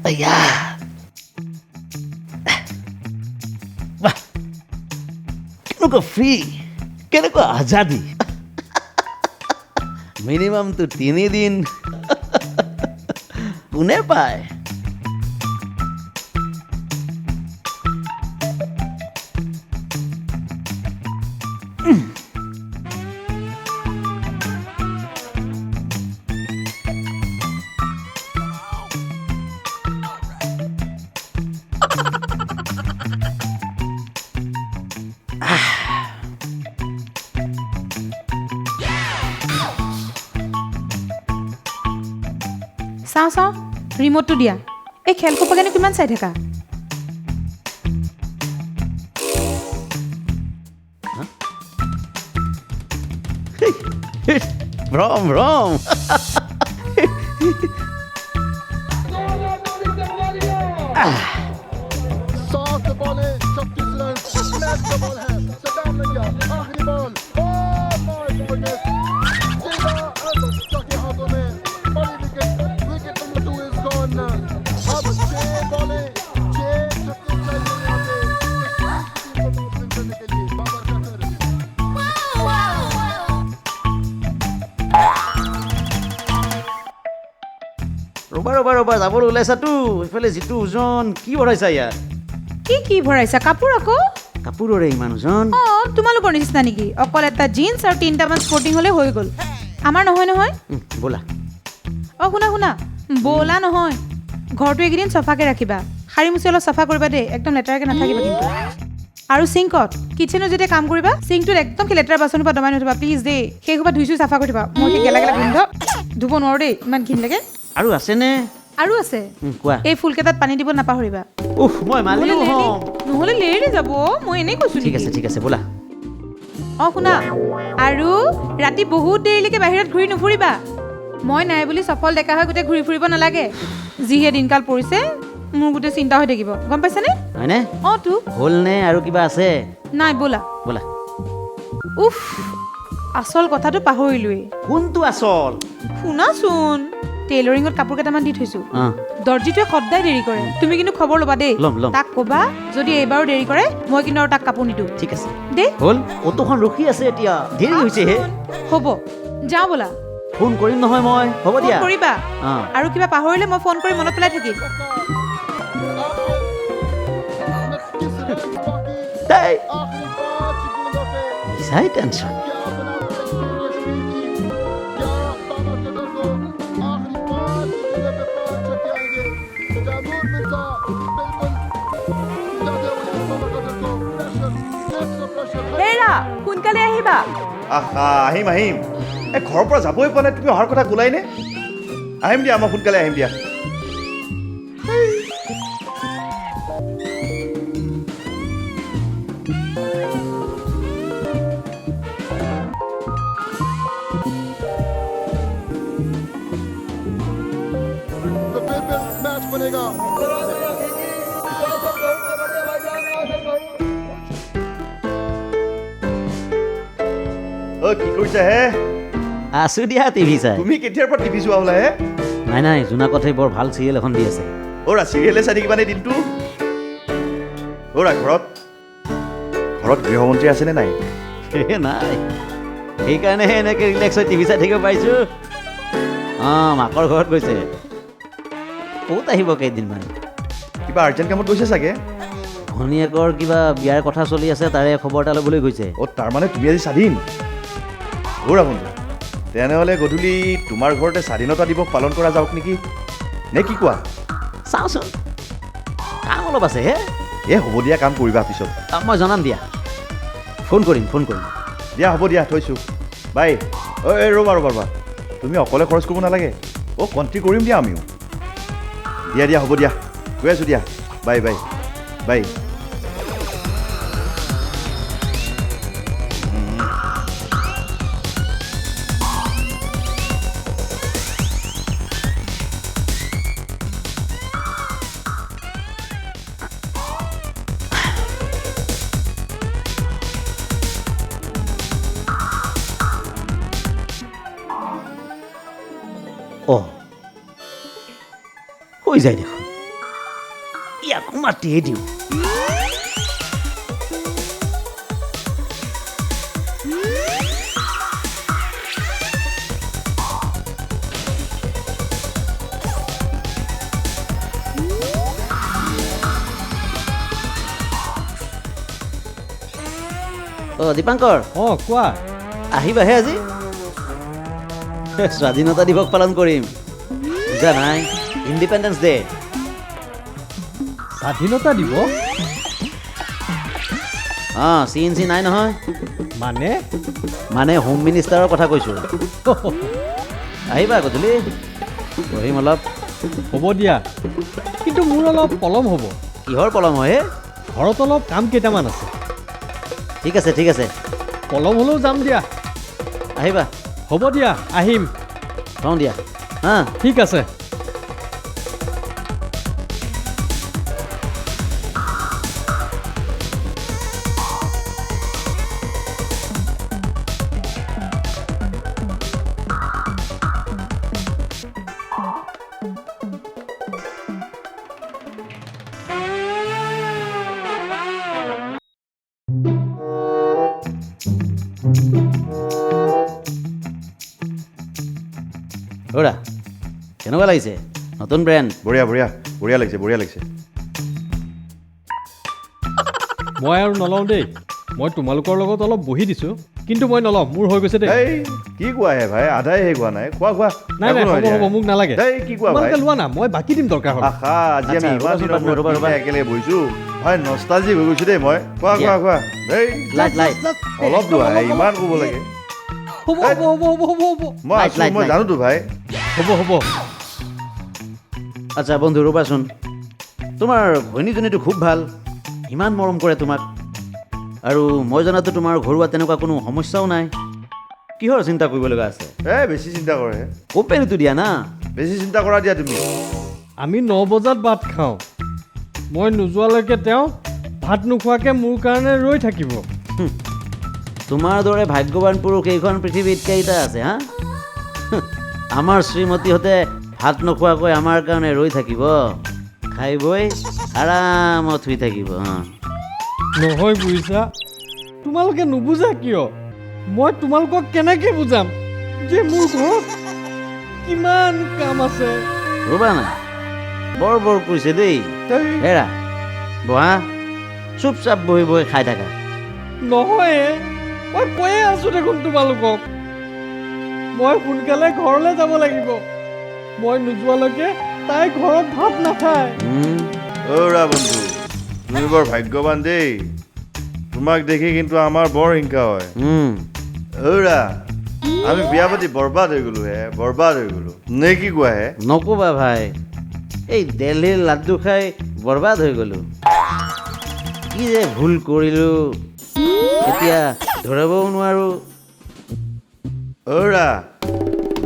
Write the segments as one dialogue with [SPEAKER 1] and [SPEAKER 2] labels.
[SPEAKER 1] আয়া বাহ কেনেকুৱা ফ্ৰী কেনেকুৱা আজাদী মিনিমামটো 3 দিন কোনে পায়
[SPEAKER 2] চাওঁ ৰিম'টটো দিয়া এই খেলখোপাকেনে কিমান চাই থাকা
[SPEAKER 1] ভ্ৰম ৰবা যাবলৈ ওলাইছাতো এইফালে যিটো ওজন কি ভৰাইছা ইয়াত
[SPEAKER 2] কি ভৰাইছা কাপোৰ আকৌ
[SPEAKER 1] কাপোৰৰে ইমান ওজন
[SPEAKER 2] তোমালোকৰ নিচিনা নেকি অকল এটা জিন্স আৰু 3টামান স্পৰ্টিং হ'লে হৈ গ'ল আমাৰ নহয়
[SPEAKER 1] ব'লা
[SPEAKER 2] শুনা ব'লা নহয় ঘৰটো এইকেইদিন চফাকৈ ৰাখিবা শাৰী মুচি অলপ চফা কৰিবা দেই একদম লেতেৰাকৈ নাথাকিবা কিন্তু আৰু চিংকত কিচেনত যেতিয়া কাম কৰিবা চিংকটোত একদম লেতেৰা বাচনৰ পৰা দমাই নথবা প্লিজ দেই সেই সোপা ধুইছোঁ চাফা কৰি দিবা মই সেই গেলা গোন্ধ ধুব নোৱাৰোঁ দেই ইমান ঘিণ লাগে
[SPEAKER 1] আৰু আছেনে
[SPEAKER 2] আৰু আছে
[SPEAKER 1] কোৱা
[SPEAKER 2] এই ফুলকেইটাত পানী দিব নাপাহৰিবা
[SPEAKER 1] মই মালিক হ'ম
[SPEAKER 2] নহ'লে লেৰেলি যাব মই এনেই কৈছোঁ
[SPEAKER 1] ঠিক আছে ব'লা
[SPEAKER 2] শুনা আৰু ৰাতি বহুত দেৰিলৈকে বাহিৰত ঘূৰি নুফুৰিবা মই নাই বুলি সফল ডেকা হৈ গোটেই ঘূৰি ফুৰিব নালাগে যিহে দিনকাল পৰিছে মোৰ গোটেই চিন্তা হৈ থাকিব গম পাইছানে
[SPEAKER 1] হয়নে
[SPEAKER 2] তো
[SPEAKER 1] হ'লনে আৰু কিবা আছে
[SPEAKER 2] নাই ব'লা উফ আচল কথাটো পাহৰিলোৱেই
[SPEAKER 1] কোনটো আচল
[SPEAKER 2] শুনাচোন টেইলৰিঙত কাপোৰ কেইটামান দি থৈছোঁ দৰ্জিটোৱে সদায় দেৰি কৰে তুমি কিন্তু খবৰ ল'বা দেই তাক ক'বা যদি এইবাৰো দেৰি কৰে মই কিন্তু আৰু তাক কাপোৰ নিদিওঁ
[SPEAKER 1] ঠিক আছে
[SPEAKER 2] দেই
[SPEAKER 1] হ'ল অটোখন ৰখি আছে এতিয়া দেৰি হৈছেহে
[SPEAKER 2] হ'ব যাওঁ ব'লা
[SPEAKER 1] ফোন কৰিম নহয় মই হ'ব দিয়া
[SPEAKER 2] কৰিবা আৰু কিবা পাহৰিলে মই ফোন কৰি মনত পেলাই থাকিম
[SPEAKER 1] মিছাই টেনশ্যন
[SPEAKER 2] সোনকালে আহিবা
[SPEAKER 3] আহিম এই ঘৰৰ পৰা যাবই পোৱা নাই তুমি অহাৰ কথা ক'লাই নে আহিম দিয়া মই সোনকালে আহিম দিয়া কি কৰিছা হে
[SPEAKER 1] আছো দিয়া টিভি চাই
[SPEAKER 3] তুমি কেতিয়াৰ পৰা টিভি চোৱা হ'লা হে
[SPEAKER 1] নাই জোনাকতে বৰ ভাল চিৰিয়েল এখন দি আছে
[SPEAKER 3] চিৰিয়েলে চাই থাকিবা নে দিনটো ঘৰত গৃহমন্ত্ৰী আছেনে নাই
[SPEAKER 1] নাই সেইকাৰণেহে এনেকৈ ৰিলেক্স হৈ টিভি চাই থাকিব পাৰিছোঁ মাকৰ ঘৰত গৈছে ক'ত আহিব কেইদিনমান
[SPEAKER 3] কিবা আৰ্জেণ্ট কামত গৈছে চাগে
[SPEAKER 1] ভনীয়েকৰ কিবা বিয়াৰ কথা চলি আছে তাৰে খবৰ এটা ল'বলৈ গৈছে
[SPEAKER 3] তাৰমানে তুমি আজি স্বাধীন বন্ধু তেনেহ'লে গধূলি তোমাৰ ঘৰতে স্বাধীনতা দিৱস পালন কৰা যাওক নেকি নে কি কোৱা
[SPEAKER 1] চাওঁচোন কাম অলপ আছে হে
[SPEAKER 3] হ'ব দিয়া কাম কৰিবা পিছত
[SPEAKER 1] মই জনাম দিয়া ফোন কৰিম
[SPEAKER 3] দিয়া হ'ব দিয়া থৈছোঁ বাই ৰ'বা তুমি অকলে খৰচ কৰিব নালাগে কণ্ট্ৰি কৰিম দিয়া আমিও দিয়া হ'ব দিয়া গৈ আছোঁ দিয়া বাই
[SPEAKER 1] হৈ যায় দেখোন ইয়াকো মাতিয়ে দিওঁ দীপাংকৰ
[SPEAKER 4] কোৱা
[SPEAKER 1] আহিবাহে আজি স্বাধীনতা দিৱস পালন কৰিম বুজা নাই ইণ্ডিপেণ্ডেন্স ডে
[SPEAKER 4] স্বাধীনতা দিৱস
[SPEAKER 1] চিএনচি নাই নহয়
[SPEAKER 4] মানে
[SPEAKER 1] হোম মিনিষ্টাৰৰ কথা কৈছোঁ আহিবা গধূলি বহিম অলপ
[SPEAKER 4] হ'ব দিয়া কিন্তু মোৰ অলপ পলম হ'ব
[SPEAKER 1] কিহৰ পলম হয়
[SPEAKER 4] ঘৰত অলপ কাম কেইটামান আছে
[SPEAKER 1] ঠিক আছে
[SPEAKER 4] পলম হ'লেও যাম দিয়া
[SPEAKER 1] আহিবা
[SPEAKER 4] হ'ব দিয়া আহিম
[SPEAKER 1] থওঁ দিয়া
[SPEAKER 4] ঠিক আছে
[SPEAKER 1] ওৰা কেনেকুৱা লাগিছে নতুন ব্ৰেণ্ড
[SPEAKER 3] বঢ়িয়া লাগিছে
[SPEAKER 4] মই আৰু নলওঁ দেই মই তোমালোকৰ লগত অলপ বহি দিছোঁ কিন্তু মই নলওঁ মোৰ হৈ গৈছে দেই
[SPEAKER 3] এই কি কোৱাহে ভাই আধাই হে কোৱা নাই কোৱা
[SPEAKER 4] নাই হ'ব মোক নালাগে
[SPEAKER 3] কি কোৱা ভাই
[SPEAKER 4] লোৱা না মই বাকী দিম দৰকাৰ হ'লে
[SPEAKER 3] আজি আমি ইমান দিনৰ মূৰত একেলগে বহিছোঁ ভাই নষ্টালজিক হৈ গৈছোঁ দেই মই কোৱা এই অলপ লোৱা ইমান ক'ব লাগে মই জানোতো ভাই
[SPEAKER 4] হ'ব
[SPEAKER 1] আচ্ছা বন্ধু ৰ'বাচোন তোমাৰ ঘৈণীজনীটো খুব ভাল ইমান মৰম কৰে তোমাক আৰু মই জনাতো তোমাৰ ঘৰুৱা তেনেকুৱা কোনো সমস্যাও নাই কিহৰ চিন্তা কৰিব লগা আছে
[SPEAKER 3] বেছি চিন্তা কৰে
[SPEAKER 1] কোম্পানীটো দিয়া না
[SPEAKER 3] বেছি চিন্তা কৰা দিয়া তুমি
[SPEAKER 4] আমি 9 বজাত ভাত খাওঁ মই নোযোৱালৈকে তেওঁ ভাত নোখোৱাকৈ মোৰ কাৰণে ৰৈ থাকিব
[SPEAKER 1] তোমাৰ দৰে ভাগ্যৱান পুৰুষ এইখন পৃথিৱীত কেইটা আছে আমাৰ শ্ৰীমতীহঁতে ভাত নোখোৱাকৈ আমাৰ কাৰণে ৰৈ থাকিব খাই বৈ আৰামত শুই থাকিব
[SPEAKER 4] নহয় বুজিছা তোমালোকে নুবুজা কিয় মই তোমালোকক কেনেকৈ বুজাম যে মোৰ ঘৰত কিমান কাম আছে
[SPEAKER 1] ৰ'বা না বৰ কৰিছে দেই হেৰা বহা চুপচাপ বহি খাই থাকা
[SPEAKER 4] নহয় মই কৈয়ে আছোঁ দেখোন তোমালোকক মই সোনকালে ঘৰলৈ যাব লাগিব মই নোযোৱালৈকে তাই ঘৰত ভাত নাখায়
[SPEAKER 3] বন্ধু তুমি বৰ ভাগ্যৱান দেই তোমাক দেখি কিন্তু আমাৰ বৰ হিংসা হয় আমি বিয়া পাতি বৰবাদ হৈ গ'লো নে কি কোৱা
[SPEAKER 1] নক'বা ভাই এই দিল্লীৰ লাড্ডু খাই বৰবাদ হৈ গ'লো কি যে ভুল কৰিলোঁ এতিয়া ধৰাবও নোৱাৰোঁ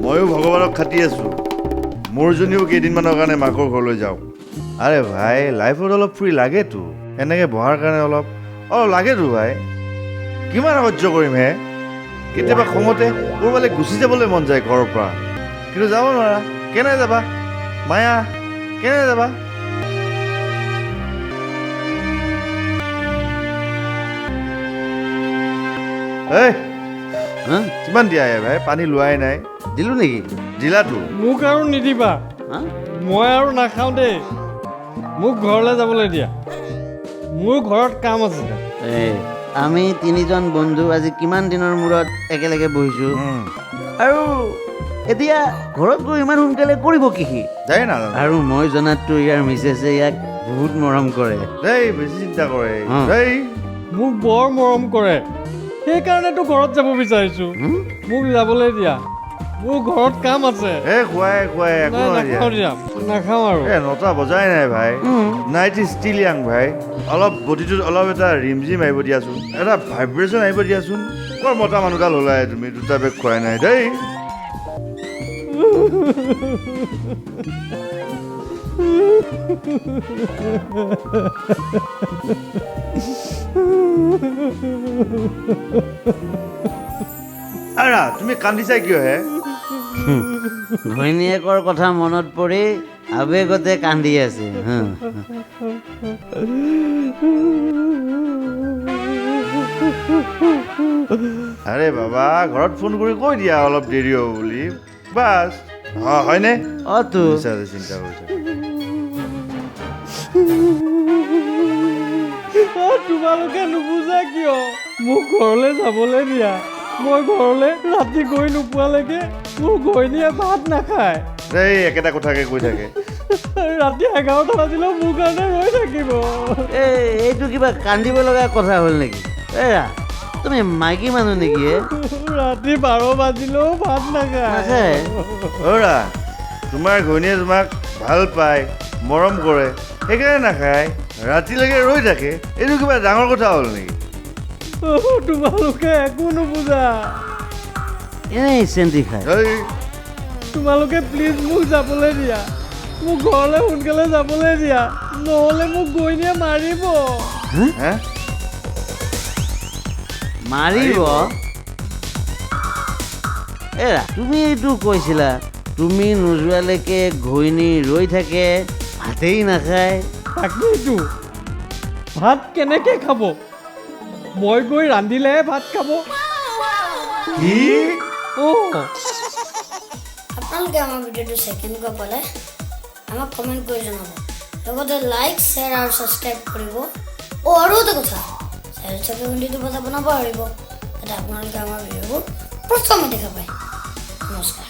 [SPEAKER 3] ময়ো ভগৱানক খাটি আছোঁ মোৰজনীও কেইদিনমানৰ কাৰণে মাকৰ ঘৰলৈ যাওঁ আৰে ভাই লাইফত অলপ ফ্ৰী লাগেতো এনেকৈ বহাৰ কাৰণে অলপ লাগেতো ভাই কিমান সহ্য কৰিম কেতিয়াবা খঙতে ক'ৰবালৈ গুচি যাবলৈ মন যায় ঘৰৰ পৰা কিন্তু যাব নোৱাৰা কেনে যাবা মায়া কেনে যাবা কিমান দিয়া ভাই পানী লোৱাই নাই
[SPEAKER 1] দিলোঁ নেকি
[SPEAKER 3] দিলাতো
[SPEAKER 4] মোক আৰু নিদিবা মই আৰু নাখাওঁ দেই মোক ঘৰলৈ যাবলৈ দিয়া মোৰ ঘৰত কাম আছে
[SPEAKER 1] আমি তিনিজন বন্ধু আজি কিমান দিনৰ মূৰত একেলগে বহিছোঁ আৰু এতিয়া ঘৰত গৈ ইমান সোনকালে কৰিব কি আৰু মই জনাততো ইয়াৰ মিছেছে ইয়াক বহুত মৰম কৰে
[SPEAKER 3] বেছি চিন্তা কৰে
[SPEAKER 4] মোক বৰ মৰম কৰে সেইকাৰণেতো ঘৰত যাব বিচাৰিছোঁ মোক যাবলৈ দিয়া মোৰ ঘৰত কাম আছে নাখাওঁ আৰু
[SPEAKER 3] 9টা বজাই নাই ভাই নাইট ইজ ষ্টিল য়াং ভাই অলপ বডিটোত অলপ এটা ৰিমজিম আহিব দিয়াচোন এটা ভাইব্ৰেশ্যন আহিব দিয়াচোন বৰ মতা মানুহডাল ওলাই তুমি 2টা বেগ খুৱাই নাই দেই তুমি কান্দিছা কিয়
[SPEAKER 1] ঘৈণীয়েকৰ কথা মনত পৰি আবেগতে কান্দি আছে
[SPEAKER 3] আৰে বাবা ঘৰত ফোন কৰি কৈ দিয়া অলপ দেৰি হ'ব বুলি বাছ হয়নে
[SPEAKER 1] অ' তো
[SPEAKER 3] চিন্তা কৰিছা
[SPEAKER 4] তোমালোকে নুবুজা কিয় মোক ঘৰলৈ যাবলৈ দিয়া মই ঘৰলৈ ৰাতি গৈ নোপোৱালৈকে মোৰ ঘৈণীয়ে ভাত নাখায়
[SPEAKER 3] এই একেটা কথাকে কৈ থাকে
[SPEAKER 4] ৰাতি 11টা বাজিলেও মোৰ কাৰণে ৰৈ থাকিব
[SPEAKER 1] এইটো কিবা কান্দিব লগা কথা হ'ল নেকি এৰা তুমি মাইকী মানুহ নেকি
[SPEAKER 4] ৰাতি 12 বাজিলেও ভাত নাখায়
[SPEAKER 3] অৰা তোমাৰ ঘৈণীয়ে তোমাক ভাল পায় মৰম কৰে সেইকাৰণে নাখায় ৰাতিলৈকে ৰৈ থাকে এইটো কিবা ডাঙৰ কথা হ'ল নেকি
[SPEAKER 4] তোমালোকে একো নুবুজা
[SPEAKER 1] এনেই চেন্তি খায়
[SPEAKER 4] তোমালোকে প্লিজ মোক যাবলৈ দিয়া মোক ঘৰলৈ সোনকালে যাবলৈ দিয়া নহ'লে মোক ঘৈণীয়ে মাৰিব
[SPEAKER 1] মাৰিব এৰা তুমি এইটো কৈছিলা তুমি নোযোৱালৈকে ঘৈণী ৰৈ থাকে ভাতেই নাখায়
[SPEAKER 4] তাকেইতো ভাত কেনেকৈ খাব মই গৈ ৰান্ধিলেহে ভাত খাব
[SPEAKER 5] আপোনালোকে আমাৰ ভিডিঅ'টো কেনেকুৱা পালে আমাক কমেণ্ট কৰি জনাব লগতে লাইক শ্বেয়াৰ আৰু ছাবস্ক্ৰাইব কৰিব আৰু এটা কথা চাইড ঘণ্টিটো বজাব নাপাহৰিব যাতে আপোনালোকে আমাৰ ভিডিঅ'বোৰ প্ৰথমে দেখা পায় নমস্কাৰ